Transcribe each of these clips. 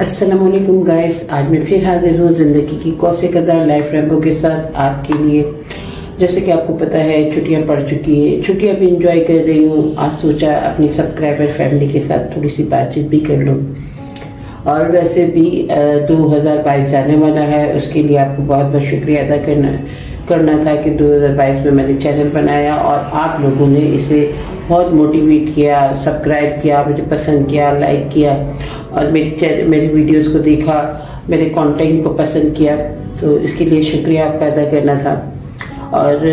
अस्सलाम वालेकुम गाइस, आज मैं फिर हाजिर हूँ ज़िंदगी की कौसे कदर लाइफ रैम्बो के साथ आपके लिए। जैसे कि आपको पता है छुट्टियाँ पड़ चुकी हैं, छुट्टियाँ भी इंजॉय कर रही हूँ। आज सोचा अपनी सब्सक्राइबर फैमिली के साथ थोड़ी सी बातचीत भी कर लूँ। और वैसे भी 2022 जाने वाला है, उसके लिए आपको बहुत बहुत शुक्रिया अदा करना था कि 2022 में मैंने चैनल बनाया और आप लोगों ने इसे बहुत मोटिवेट किया, सब्सक्राइब किया, मुझे पसंद किया, लाइक किया और मेरी वीडियोस को देखा, मेरे कंटेंट को पसंद किया। तो इसके लिए शुक्रिया आपका अदा करना था। और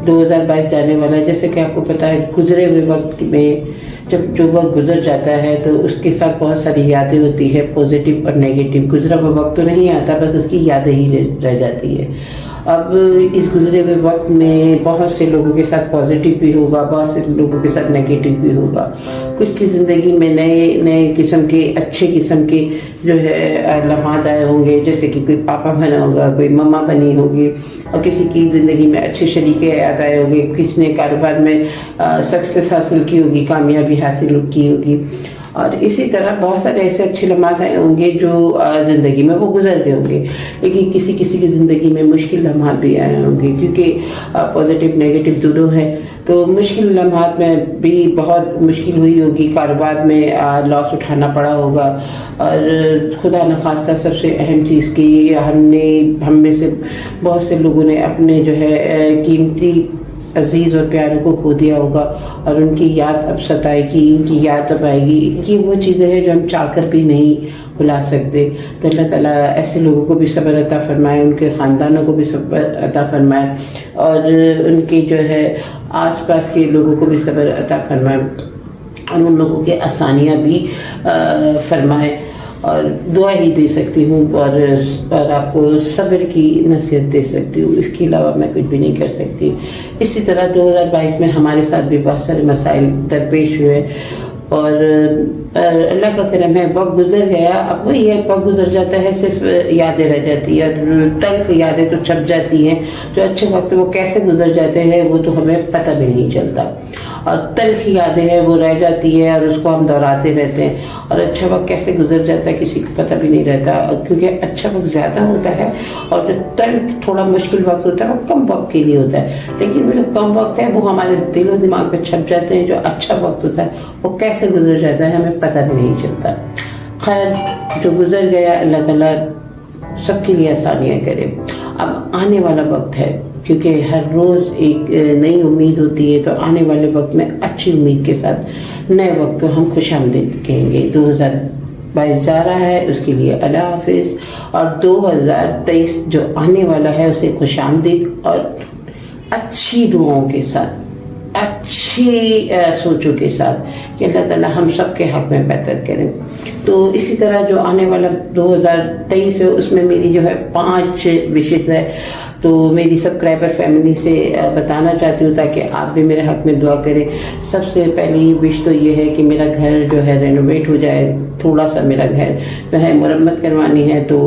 2022 जाने वाला है, जैसे कि आपको पता है गुजरे हुए वक्त में जब जो वक्त गुजर जाता है तो उसके साथ बहुत सारी यादें होती है, पॉजिटिव और नेगेटिव। गुजरा हुआ वक्त तो नहीं आता, बस उसकी यादें ही रह जाती है। अब इस गुजरे हुए वक्त में बहुत से लोगों के साथ पॉजिटिव भी होगा, बहुत से लोगों के साथ नेगेटिव भी होगा। कुछ की ज़िंदगी में नए किस्म के अच्छे किस्म के जो है लम्हात आए होंगे, जैसे कि कोई पापा बना होगा, कोई मम्मा बनी होगी, और किसी की ज़िंदगी में अच्छे शरीके याद आए होंगे, किसी ने कारोबार में सक्सेस हासिल की होगी, कामयाबी हासिल की होगी। और इसी तरह बहुत सारे ऐसे अच्छे लम्हात आए होंगे जो ज़िंदगी में वो गुजर गए होंगे। लेकिन किसी किसी की ज़िंदगी में मुश्किल लम्हात भी आए होंगे, क्योंकि पॉजिटिव नेगेटिव दोनों है। तो मुश्किल लम्हात में भी बहुत मुश्किल हुई होगी, कारोबार में लॉस उठाना पड़ा होगा। और खुदा न खास्ता सबसे अहम चीज़ की हम में से बहुत से लोगों ने अपने जो है कीमती अजीज़ और प्यारों को खो दिया होगा, और उनकी याद अब सताएगी, उनकी याद अब आएगी। इनकी वो चीज़ें हैं जो हम चाहकर भी नहीं भुला सकते। तो अल्लाह ताला ऐसे लोगों को भी सब्र अता फरमाए, उनके ख़ानदानों को भी सब्र अता फरमाए, और उनके जो है आसपास के लोगों को भी सब्र अता फरमाए, और उन लोगों के आसानियाँ भी फरमाए। और दुआ ही दे सकती हूँ और आपको सब्र की नसीहत दे सकती हूँ, इसके अलावा मैं कुछ भी नहीं कर सकती। इसी तरह 2022 में हमारे साथ भी बहुत सारे मसाइल दरपेश हुए, और अल्लाह का करम है वक्त गुजर गया। अब वही है, वक्त गुजर जाता है, सिर्फ यादें रह जाती है, और तल्ख यादें तो छप जाती हैं। जो अच्छे वक्त वो कैसे गुजर जाते हैं वो तो हमें पता भी नहीं चलता, और तल्ख यादें हैं वो रह जाती है और उसको हम दोहराते रहते हैं। और अच्छा वक्त कैसे गुजर जाता है किसी को पता भी नहीं रहता, क्योंकि अच्छा वक्त ज़्यादा होता है और जो तल्ख थोड़ा मुश्किल वक्त होता है वो कम वक्त के लिए होता है। लेकिन जो कम वक्त है वो हमारे दिल और दिमाग में छप जाते हैं। जो अच्छा वक्त होता है वो कैसे गुजर जाता है हमें पता भी नहीं चलता। खैर, जो गुजर गया अल्लाह ताला सबके लिए आसानियाँ करे। अब आने वाला वक्त है, क्योंकि हर रोज़ एक नई उम्मीद होती है, तो आने वाले वक्त में अच्छी उम्मीद के साथ नए वक्त को हम खुशामदीद कहेंगे। 2022 जा रहा है, उसके लिए अल्लाह हाफिज़। और 2023 जो आने वाला है उसे खुशामदीद और अच्छी दुआओं के साथ, अच्छी सोचों के साथ कि अल्लाह ताला हम सब के हक़ में बेहतर करें। तो इसी तरह जो आने वाला 2023 है उसमें मेरी जो है 5 विशेष है, तो मेरी सब्सक्राइबर फैमिली से बताना चाहती हूँ ताकि आप भी मेरे हक़ में दुआ करें। सबसे पहली विश तो ये है कि मेरा घर जो है रेनोवेट हो जाए, थोड़ा सा मेरा घर जो है मुरम्मत करवानी है। तो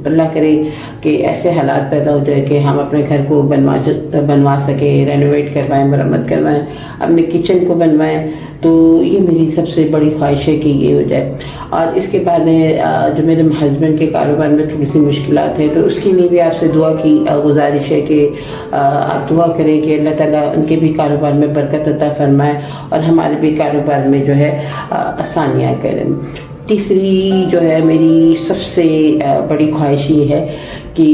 अल्लाह करे कि ऐसे हालात पैदा हो जाए कि हम अपने घर को बनवा सकें, रेनोवेट करवाएं, मुरम्मत करवाएं, अपने किचन को बनवाएं। तो ये मेरी सबसे बड़ी ख्वाहिश है कि ये हो जाए। और इसके बाद जो मेरे हस्बैंड के कारोबार में थोड़ी सी मुश्किलात है, तो उसके लिए भी आपसे दुआ की गुजारिश है कि आप दुआ करें कि अल्लाह ताला उनके भी कारोबार में बरकत अता फरमाए और हमारे भी कारोबार में जो है आसानियाँ करें। तीसरी जो है मेरी सबसे बड़ी ख्वाहिश ये है कि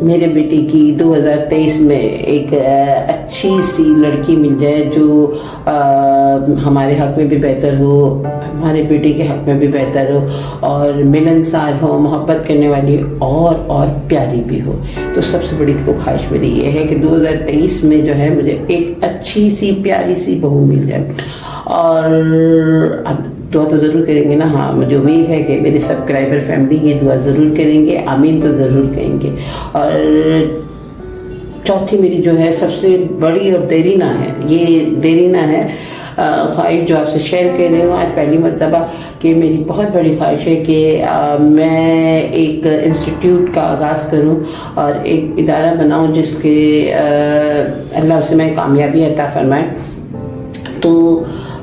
मेरे बेटे की 2023 में एक अच्छी सी लड़की मिल जाए जो हमारे हक़ में भी बेहतर हो, हमारे बेटे के हक़ में भी बेहतर हो, और मिलनसार हो, मोहब्बत करने वाली और प्यारी भी हो। तो सबसे बड़ी तो ख्वाहिश मेरी ये है कि 2023 में जो है मुझे एक अच्छी सी प्यारी सी बहू मिल जाए। और अब दुआ तो ज़रूर करेंगे ना। हाँ, मुझे उम्मीद है कि मेरे सब्सक्राइबर फैमिली ये दुआ ज़रूर करेंगे, आमीन तो ज़रूर कहेंगे। और चौथी मेरी जो है सबसे बड़ी और देरीना है ख्वाहिश जो आपसे शेयर कर रही हूँ आज पहली मर्तबा, कि मेरी बहुत बड़ी ख्वाहिश है कि मैं एक इंस्टीट्यूट का आगाज़ करूँ और एक इदारा बनाऊँ जिसके अल्लाह उसे मैं कामयाबी अता फरमाए। तो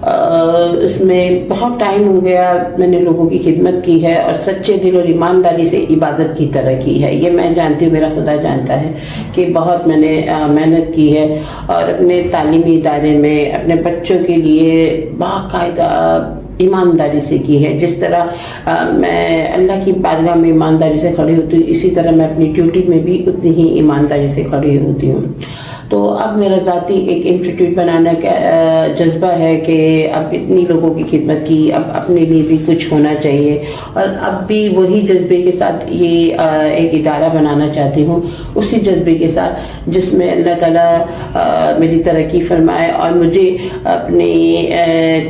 اس میں بہت ٹائم ہو گیا میں نے لوگوں کی خدمت کی ہے اور سچے دل اور ایمانداری سے عبادت کی طرح کی ہے. یہ میں جانتی ہوں, میرا خدا جانتا ہے کہ بہت میں نے محنت کی ہے اور اپنے تعلیمی ادارے میں اپنے بچوں کے لیے باقاعدہ ایمانداری سے کی ہے. جس طرح میں اللہ کی بارگاہ میں ایمانداری سے کھڑی ہوتی ہوں, اسی طرح میں اپنی ڈیوٹی میں بھی اتنی ہی ایمانداری سے کھڑی ہوتی ہوں. تو اب میرا ذاتی ایک انسٹیٹیوٹ بنانے کا جذبہ ہے کہ اب اتنی لوگوں کی خدمت کی, اب اپنے لیے بھی کچھ ہونا چاہیے, اور اب بھی وہی جذبے کے ساتھ یہ ایک ادارہ بنانا چاہتی ہوں, اسی جذبے کے ساتھ جس میں اللہ تعالیٰ میری ترقی فرمائے اور مجھے اپنی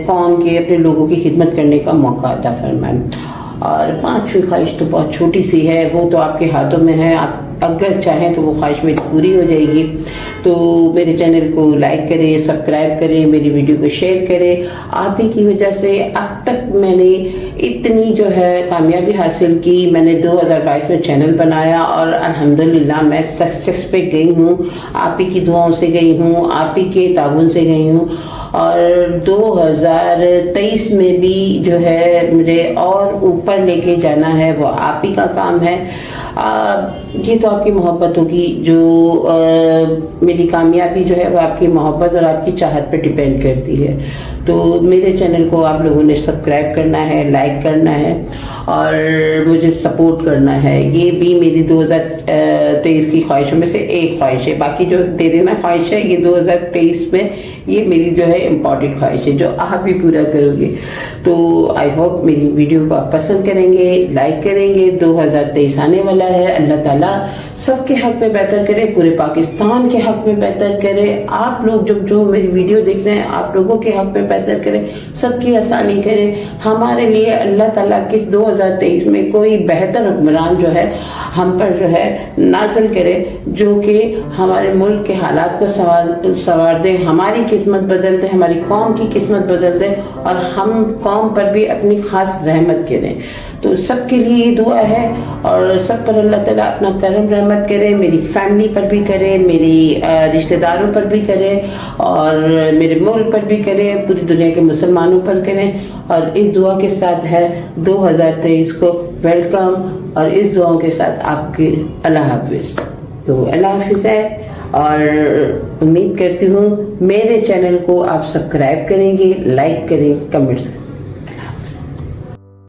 قوم کے, اپنے لوگوں کی خدمت کرنے کا موقع عطا فرمائے. اور پانچویں خواہش تو بہت چھوٹی سی ہے, وہ تو آپ کے ہاتھوں میں ہے, آپ اگر چاہیں تو وہ خواہش میری پوری ہو جائے گی. تو میرے چینل کو لائک کریں, سبسکرائب کریں, میری ویڈیو کو شیئر کریں. آپ ہی کی وجہ سے اب تک میں نے اتنی جو ہے کامیابی حاصل کی. میں نے 2022 میں چینل بنایا اور الحمدللہ میں سکسیس پہ گئی ہوں. آپ ہی کی دعاؤں سے گئی ہوں, آپ ہی کے تعاون سے گئی ہوں, اور 2023 میں بھی جو ہے مجھے اور اوپر لے کے جانا ہے, وہ آپ ہی کا کام ہے. یہ تو آپ کی محبت ہوگی, جو میری کامیابی جو ہے وہ آپ کی محبت اور آپ کی چاہت پہ ڈیپینڈ کرتی ہے. تو میرے چینل کو آپ لوگوں نے سبسکرائب کرنا ہے, لائک کرنا ہے اور مجھے سپورٹ کرنا ہے. یہ بھی میری 2023 کی خواہشوں میں سے ایک خواہش ہے. باقی جو دے دینا خواہش ہے, یہ 2023 میں یہ میری جو ہے امپورٹنٹ خواہش ہے جو آپ بھی پورا کرو گے. تو آئی ہوپ میری ویڈیو کو آپ پسند کریں گے, لائک کریں گے. 2023 آنے والا ہے, اللہ تعالیٰ سب کے حق میں بہتر کرے, پورے پاکستان کے حق میں بہتر کرے. آپ لوگ جو میری ویڈیو دیکھ رہے ہیں, آپ لوگوں کے حق میں بہتر کرے, سب کی آسانی کرے. ہمارے لیے اللہ تعالیٰ کس 2023 میں کوئی بہتر حکمران جو ہے ہم پر جو ہے نازل کرے, جو کہ ہمارے ملک کے حالات کو سنوار دے, ہماری قسمت بدل دے, ہماری قوم کی قسمت بدل دے, اور ہم قوم پر بھی اپنی خاص رحمت کریں. تو سب کے لیے یہ دعا ہے, اور سب پر اللہ تعالیٰ اپنا کرم رحمت کرے. میری فیملی پر بھی کرے, میری رشتہ داروں پر بھی کرے, اور میرے ملک پر بھی کرے, پوری دنیا کے مسلمانوں پر کریں. اور اس دعا کے ساتھ ہے 2023 کو ویلکم, اور اس دعاؤں کے ساتھ آپ کے اللہ حافظ. تو اللہ حافظ ہے, اور امید کرتی ہوں میرے چینل کو آپ سبسکرائب کریں گے, لائک کریں, کمنٹس